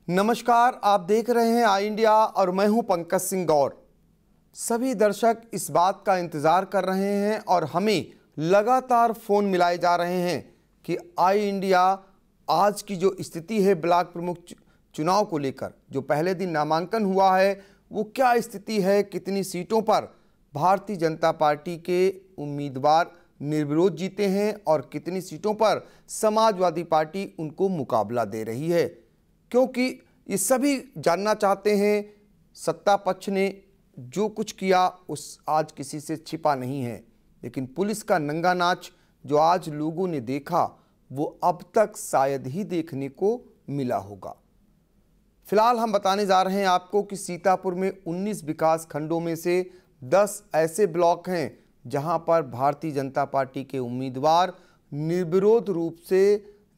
नमस्कार, आप देख रहे हैं आई इंडिया और मैं हूं पंकज सिंह गौर। सभी दर्शक इस बात का इंतज़ार कर रहे हैं और हमें लगातार फ़ोन मिलाए जा रहे हैं कि आई इंडिया आज की जो स्थिति है ब्लॉक प्रमुख चुनाव को लेकर, जो पहले दिन नामांकन हुआ है वो क्या स्थिति है, कितनी सीटों पर भारतीय जनता पार्टी के उम्मीदवार निर्विरोध जीते हैं और कितनी सीटों पर समाजवादी पार्टी उनको मुकाबला दे रही है। क्योंकि ये सभी जानना चाहते हैं, सत्ता पक्ष ने जो कुछ किया उस आज किसी से छिपा नहीं है, लेकिन पुलिस का नंगा नाच जो आज लोगों ने देखा वो अब तक शायद ही देखने को मिला होगा। फिलहाल हम बताने जा रहे हैं आपको कि सीतापुर में 19 विकास खंडों में से 10 ऐसे ब्लॉक हैं जहां पर भारतीय जनता पार्टी के उम्मीदवार निर्विरोध रूप से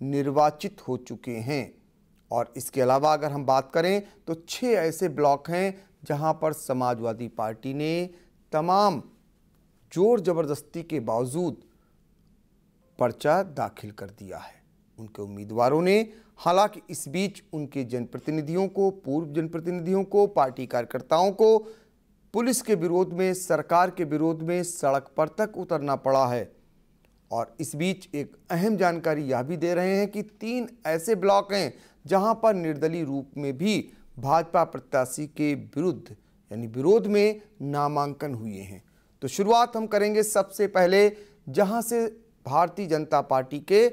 निर्वाचित हो चुके हैं। और इसके अलावा अगर हम बात करें तो 6 ऐसे ब्लॉक हैं जहां पर समाजवादी पार्टी ने तमाम जोर जबरदस्ती के बावजूद पर्चा दाखिल कर दिया है उनके उम्मीदवारों ने। हालांकि इस बीच उनके जनप्रतिनिधियों को, पूर्व जनप्रतिनिधियों को, पार्टी कार्यकर्ताओं को पुलिस के विरोध में, सरकार के विरोध में सड़क पर तक उतरना पड़ा है। और इस बीच एक अहम जानकारी यह भी दे रहे हैं कि 3 ऐसे ब्लॉक हैं जहां पर निर्दलीय रूप में भी भाजपा प्रत्याशी के विरुद्ध यानी विरोध में नामांकन हुए हैं। तो शुरुआत हम करेंगे सबसे पहले जहां से भारतीय जनता पार्टी के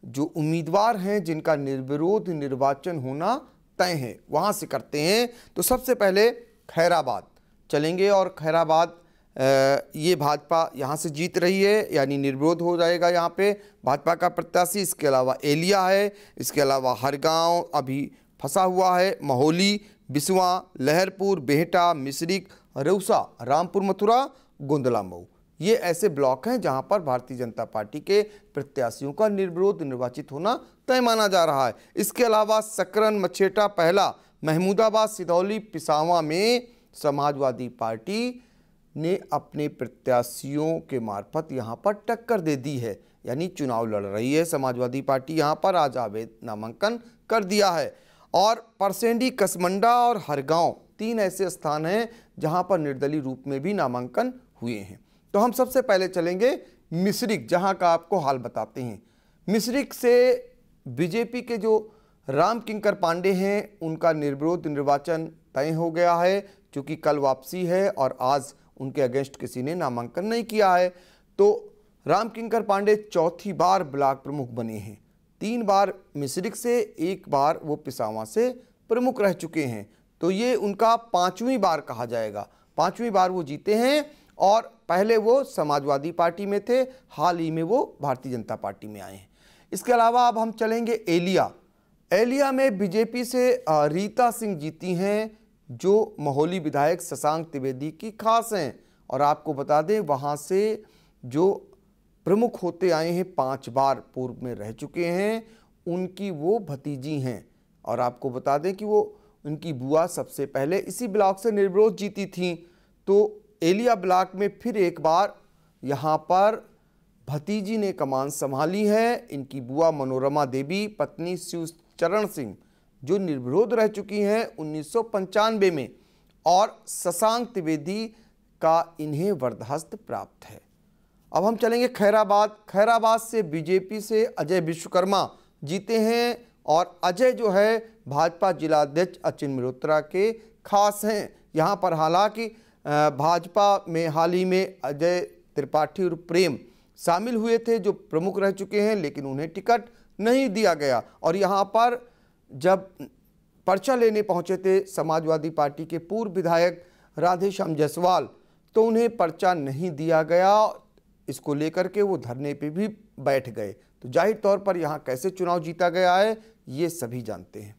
जो उम्मीदवार हैं जिनका निर्विरोध निर्वाचन होना तय है वहां से करते हैं। तो सबसे पहले खैराबाद चलेंगे और खैराबाद ये भाजपा यहाँ से जीत रही है, यानी निर्विरोध हो जाएगा यहाँ पे भाजपा का प्रत्याशी। इसके अलावा एलिया है, इसके अलावा हरगांव अभी फंसा हुआ है, महोली, बिसवा, लहरपुर, बेहटा, मिश्रिक, रौसा, रामपुर मथुरा, गोंदला मऊ, ये ऐसे ब्लॉक हैं जहाँ पर भारतीय जनता पार्टी के प्रत्याशियों का निर्विरोध निर्वाचित होना तय माना जा रहा है। इसके अलावा सकरन, मछेटा, पहला, महमूदाबाद, सिधौली, पिसावा में समाजवादी पार्टी ने अपने प्रत्याशियों के मार्फत यहाँ पर टक्कर दे दी है, यानी चुनाव लड़ रही है समाजवादी पार्टी। यहाँ पर आज अवैध नामांकन कर दिया है। और परसेंडी, कसमंडा और हरगांव 3 ऐसे स्थान हैं जहाँ पर निर्दलीय रूप में भी नामांकन हुए हैं। तो हम सबसे पहले चलेंगे मिश्रिक, जहाँ का आपको हाल बताते हैं। मिश्रिक से बीजेपी के जो राम किंकर पांडे हैं उनका निर्विरोध निर्वाचन तय हो गया है, क्योंकि कल वापसी है और आज उनके अगेंस्ट किसी ने नामांकन नहीं किया है। तो राम किंकर पांडे चौथी बार ब्लॉक प्रमुख बने हैं। 3 बार मिश्रिक से, 1 बार वो पिसावा से प्रमुख रह चुके हैं। तो ये उनका 5वीं बार कहा जाएगा, 5वीं बार वो जीते हैं। और पहले वो समाजवादी पार्टी में थे, हाल ही में वो भारतीय जनता पार्टी में आए हैं। इसके अलावा अब हम चलेंगे एलिया। एलिया में बीजेपी से रीता सिंह जीती हैं जो महोली विधायक शशांक त्रिवेदी की खास हैं। और आपको बता दें वहाँ से जो प्रमुख होते आए हैं, 5 बार पूर्व में रह चुके हैं, उनकी वो भतीजी हैं। और आपको बता दें कि वो उनकी बुआ सबसे पहले इसी ब्लॉक से निर्विरोध जीती थी। तो एलिया ब्लॉक में फिर एक बार यहाँ पर भतीजी ने कमान संभाली है। इनकी बुआ मनोरमा देवी, पत्नी शिवचरण सिंह, जो निर्विरोध रह चुकी हैं 1995 में, और शशांक त्रिवेदी का इन्हें वरदहस्त प्राप्त है। अब हम चलेंगे खैराबाद। खैराबाद से बीजेपी से अजय विश्वकर्मा जीते हैं और अजय जो है भाजपा जिलाध्यक्ष अचिन मल्होत्रा के खास हैं। यहाँ पर हालांकि भाजपा में हाल ही में अजय त्रिपाठी और प्रेम शामिल हुए थे जो प्रमुख रह चुके हैं, लेकिन उन्हें टिकट नहीं दिया गया। और यहाँ पर जब पर्चा लेने पहुंचे थे समाजवादी पार्टी के पूर्व विधायक राधेश्याम जायसवाल, तो उन्हें पर्चा नहीं दिया गया। इसको लेकर के वो धरने पे भी बैठ गए। तो जाहिर तौर पर यहाँ कैसे चुनाव जीता गया है ये सभी जानते हैं।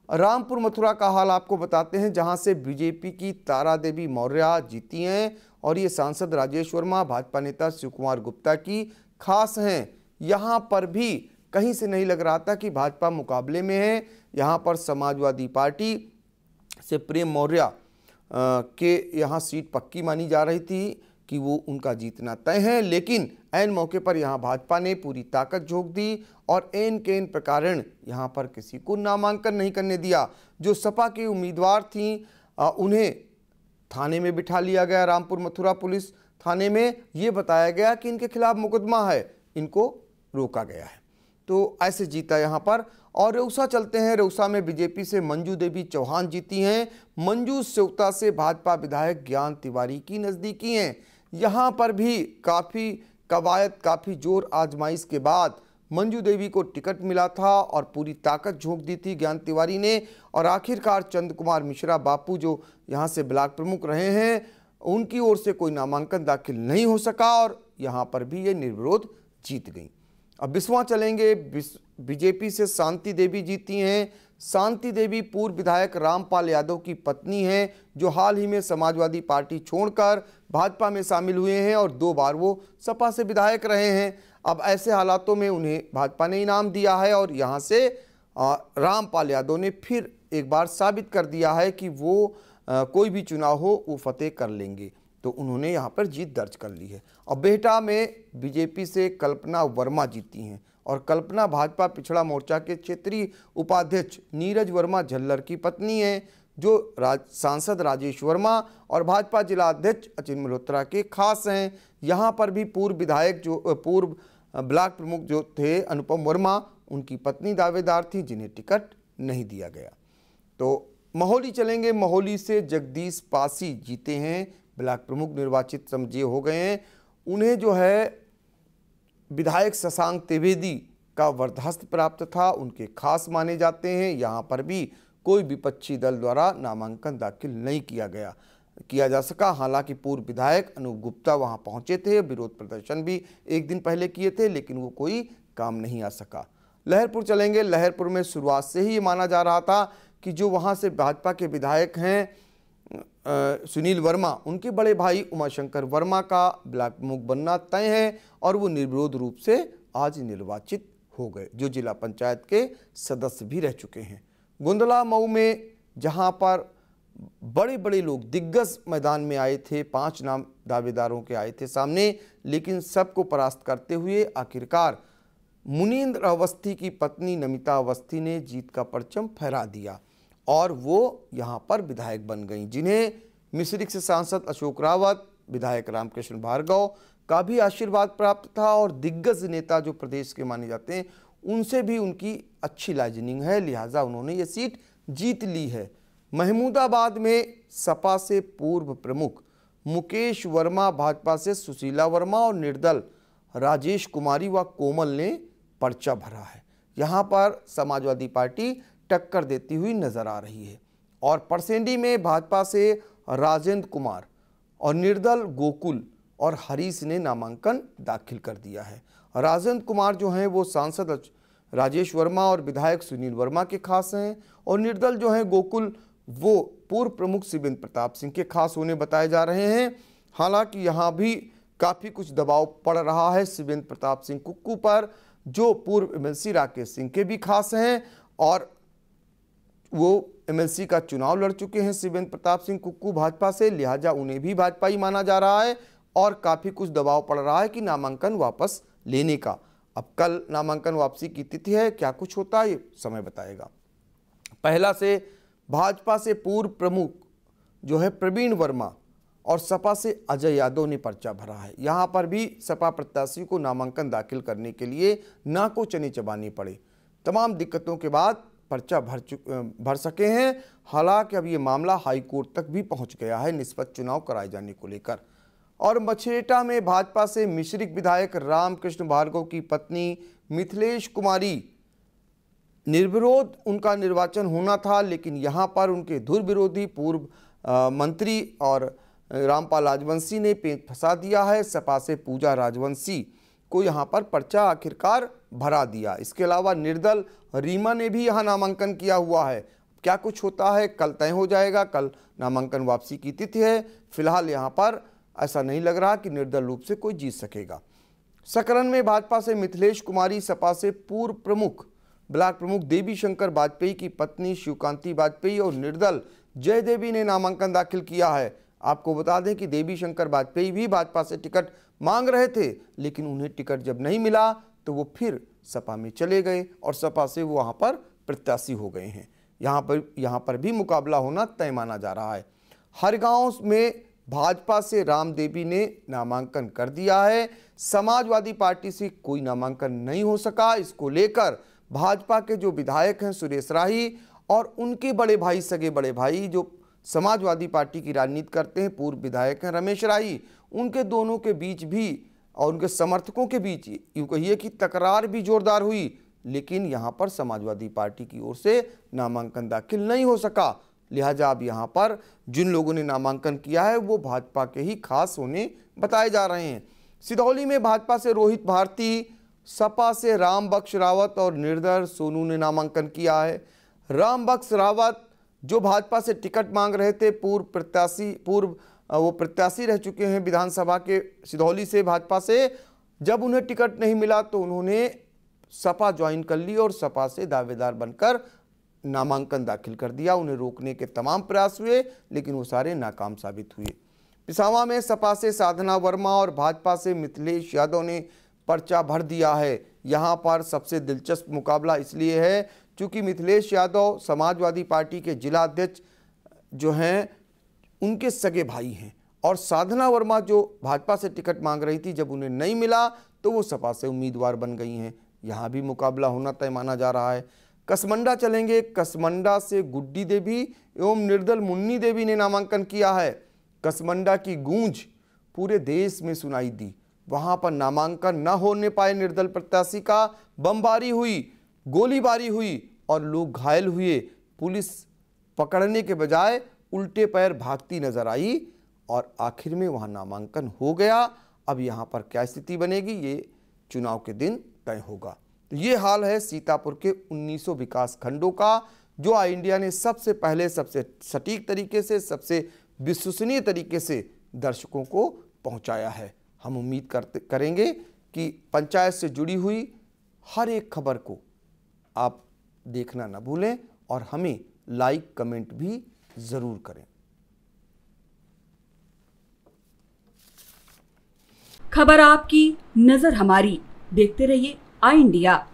रामपुर मथुरा का हाल आपको बताते हैं, जहाँ से बीजेपी की तारा देवी मौर्य जीती हैं और ये सांसद राजेश वर्मा भाजपा नेता शिव कुमार गुप्ता की खास हैं। यहाँ पर भी कहीं से नहीं लग रहा था कि भाजपा मुकाबले में है। यहाँ पर समाजवादी पार्टी से प्रेम मौर्य के यहाँ सीट पक्की मानी जा रही थी कि वो उनका जीतना तय है, लेकिन ऐन मौके पर यहाँ भाजपा ने पूरी ताकत झोंक दी और एन के एन प्रकारण यहाँ पर किसी को नामांकन नहीं करने दिया। जो सपा की उम्मीदवार थीं उन्हें थाने में बिठा लिया गया, रामपुर मथुरा पुलिस थाने में। ये बताया गया कि इनके खिलाफ मुकदमा है, इनको रोका गया है। तो ऐसे जीता यहाँ पर। और रौसा चलते हैं। रौसा में बीजेपी से मंजू देवी चौहान जीती हैं। मंजू सेवता से भाजपा विधायक ज्ञान तिवारी की नज़दीकी हैं। यहाँ पर भी काफ़ी कवायद, काफ़ी जोर आजमाइश के बाद मंजू देवी को टिकट मिला था और पूरी ताकत झोंक दी थी ज्ञान तिवारी ने। और आखिरकार चंद कुमार मिश्रा बापू जो यहाँ से ब्लॉक प्रमुख रहे हैं, उनकी ओर से कोई नामांकन दाखिल नहीं हो सका और यहाँ पर भी ये निर्विरोध जीत गई। अब बिस्वा चलेंगे। बीजेपी से शांति देवी जीती हैं। शांति देवी पूर्व विधायक रामपाल यादव की पत्नी हैं, जो हाल ही में समाजवादी पार्टी छोड़कर भाजपा में शामिल हुए हैं और 2 बार वो सपा से विधायक रहे हैं। अब ऐसे हालातों में उन्हें भाजपा ने इनाम दिया है और यहाँ से रामपाल यादव ने फिर एक बार साबित कर दिया है कि वो कोई भी चुनाव हो वो फतेह कर लेंगे। तो उन्होंने यहाँ पर जीत दर्ज कर ली है। अब बेहटा में बीजेपी से कल्पना वर्मा जीती हैं और कल्पना भाजपा पिछड़ा मोर्चा के क्षेत्रीय उपाध्यक्ष नीरज वर्मा झल्लर की पत्नी हैं, जो सांसद राजेश वर्मा और भाजपा जिला अध्यक्ष अचिन मल्होत्रा के खास हैं। यहाँ पर भी पूर्व विधायक जो पूर्व ब्लॉक प्रमुख जो थे अनुपम वर्मा, उनकी पत्नी दावेदार थी, जिन्हें टिकट नहीं दिया गया। तो महोली चलेंगे। महोली से जगदीश पासी जीते हैं, ब्लॉक प्रमुख निर्वाचित समझे हो गए हैं। उन्हें जो है विधायक शशांक त्रिवेदी का वरदहस्त प्राप्त था, उनके खास माने जाते हैं। यहाँ पर भी कोई विपक्षी दल द्वारा नामांकन दाखिल नहीं किया जा सका। हालांकि पूर्व विधायक अनूप गुप्ता वहां पहुंचे थे, विरोध प्रदर्शन भी एक दिन पहले किए थे, लेकिन वो कोई काम नहीं आ सका। लहरपुर चलेंगे। लहरपुर में शुरुआत से ही ये माना जा रहा था कि जो वहां से भाजपा के विधायक हैं सुनील वर्मा, उनके बड़े भाई उमाशंकर वर्मा का ब्लॉक प्रमुख बनना तय है और वो निर्विरोध रूप से आज निर्वाचित हो गए, जो जिला पंचायत के सदस्य भी रह चुके हैं। गोंदला मऊ में जहां पर बड़े बड़े लोग दिग्गज मैदान में आए थे, 5 नाम दावेदारों के आए थे सामने, लेकिन सबको परास्त करते हुए आखिरकार मुनींद्र अवस्थी की पत्नी नमिता अवस्थी ने जीत का परचम फहरा दिया और वो यहाँ पर विधायक बन गई, जिन्हें मिश्रिख से सांसद अशोक रावत, विधायक रामकृष्ण भार्गव का भी आशीर्वाद प्राप्त था और दिग्गज नेता जो प्रदेश के माने जाते हैं उनसे भी उनकी अच्छी लाइजनिंग है, लिहाजा उन्होंने ये सीट जीत ली है। महमूदाबाद में सपा से पूर्व प्रमुख मुकेश वर्मा, भाजपा से सुशीला वर्मा और निर्दल राजेश कुमारी व कोमल ने पर्चा भरा है। यहाँ पर समाजवादी पार्टी टक्कर देती हुई नजर आ रही है। और परसेंडी में भाजपा से राजेंद्र कुमार और निर्दल गोकुल और हरीश ने नामांकन दाखिल कर दिया है। राजेंद्र कुमार जो हैं वो सांसद राजेश वर्मा और विधायक सुनील वर्मा के खास हैं और निर्दल जो हैं गोकुल वो पूर्व प्रमुख शिवेंद्र प्रताप सिंह के खास होने बताए जा रहे हैं। हालांकि यहाँ भी काफ़ी कुछ दबाव पड़ रहा है शिवेंद्र प्रताप सिंह कुक्कू पर, जो पूर्व एमएलसी राकेश सिंह के भी खास हैं और वो एमएलसी का चुनाव लड़ चुके हैं शिवेंद्र प्रताप सिंह कुक्कू भाजपा से, लिहाजा उन्हें भी भाजपा ही माना जा रहा है और काफ़ी कुछ दबाव पड़ रहा है कि नामांकन वापस लेने का। अब कल नामांकन वापसी की तिथि है, क्या कुछ होता है ये समय बताएगा। पहला से भाजपा से पूर्व प्रमुख जो है प्रवीण वर्मा और सपा से अजय यादव ने पर्चा भरा है। यहाँ पर भी सपा प्रत्याशी को नामांकन दाखिल करने के लिए ना को चने चबानी पड़े, तमाम दिक्कतों के बाद पर्चा भर सके हैं। हालांकि अब ये मामला हाईकोर्ट तक भी पहुंच गया है निष्पक्ष चुनाव कराए जाने को लेकर। और मछेटा में भाजपा से मिश्रिख विधायक रामकृष्ण भार्गव की पत्नी मिथिलेश कुमारी, निर्विरोध उनका निर्वाचन होना था, लेकिन यहाँ पर उनके धुर विरोधी पूर्व मंत्री और रामपाल राजवंशी ने पेंच फंसा दिया है। सपा से पूजा राजवंशी को यहाँ पर पर्चा आखिरकार भरा दिया। इसके अलावा निर्दल रीमा ने भी यहाँ नामांकन किया हुआ है। क्या कुछ होता है कल तय हो जाएगा, कल नामांकन वापसी की तिथि है। फिलहाल यहाँ पर ऐसा नहीं लग रहा कि निर्दल रूप से कोई जीत सकेगा। सकरन में भाजपा से मिथिलेश कुमारी, सपा से पूर्व प्रमुख ब्लॉक प्रमुख देवी शंकर वाजपेयी की पत्नी शिवकांति वाजपेयी और निर्दल जय देवी ने नामांकन दाखिल किया है। आपको बता दें कि देवी शंकर वाजपेयी भी भाजपा से टिकट मांग रहे थे, लेकिन उन्हें टिकट जब नहीं मिला तो वो फिर सपा में चले गए और सपा से वो वहाँ पर प्रत्याशी हो गए हैं। यहाँ पर भी मुकाबला होना तय माना जा रहा है। हर गांव में भाजपा से राम देवी ने नामांकन कर दिया है। समाजवादी पार्टी से कोई नामांकन नहीं हो सका। इसको लेकर भाजपा के जो विधायक हैं सुरेश राही और उनके बड़े भाई, सगे बड़े भाई जो समाजवादी पार्टी की राजनीति करते हैं, पूर्व विधायक हैं रमेश राही, उनके दोनों के बीच भी और उनके समर्थकों के बीच यूँ कहिए कि तकरार भी जोरदार हुई, लेकिन यहाँ पर समाजवादी पार्टी की ओर से नामांकन दाखिल नहीं हो सका। लिहाजा अब यहाँ पर जिन लोगों ने नामांकन किया है वो भाजपा के ही खास होने बताए जा रहे हैं। सिधौली में भाजपा से रोहित भारती, सपा से रामबख्श रावत और निर्दल सोनू ने नामांकन किया है। रामबख्श रावत जो भाजपा से टिकट मांग रहे थे, वो प्रत्याशी रह चुके हैं विधानसभा के सिधौली से भाजपा से। जब उन्हें टिकट नहीं मिला तो उन्होंने सपा ज्वाइन कर ली और सपा से दावेदार बनकर नामांकन दाखिल कर दिया। उन्हें रोकने के तमाम प्रयास हुए, लेकिन वो सारे नाकाम साबित हुए। पिसावा में सपा से साधना वर्मा और भाजपा से मिथिलेश यादव ने पर्चा भर दिया है। यहाँ पर सबसे दिलचस्प मुकाबला इसलिए है क्योंकि मिथिलेश यादव समाजवादी पार्टी के जिला अध्यक्ष जो हैं उनके सगे भाई हैं और साधना वर्मा जो भाजपा से टिकट मांग रही थी, जब उन्हें नहीं मिला तो वो सपा से उम्मीदवार बन गई हैं। यहाँ भी मुकाबला होना तय माना जा रहा है। कसमंडा चलेंगे। कसमंडा से गुड्डी देवी एवं निर्दल मुन्नी देवी ने नामांकन किया है। कसमंडा की गूंज पूरे देश में सुनाई दी। वहां पर नामांकन न होने पाए निर्दल प्रत्याशी का बमबारी हुई, गोलीबारी हुई और लोग घायल हुए। पुलिस पकड़ने के बजाय उल्टे पैर भागती नजर आई और आखिर में वहां नामांकन हो गया। अब यहां पर क्या स्थिति बनेगी ये चुनाव के दिन तय होगा। तो ये हाल है सीतापुर के 1900 विकास खंडों का, जो ऑल इंडिया ने सबसे पहले सबसे सटीक तरीके से, सबसे विश्वसनीय तरीके से दर्शकों को पहुंचाया है। हम उम्मीद करेंगे कि पंचायत से जुड़ी हुई हर एक खबर को आप देखना न भूलें और हमें लाइक कमेंट भी जरूर करें। खबर आपकी, नजर हमारी। देखते रहिए ऑल इंडिया।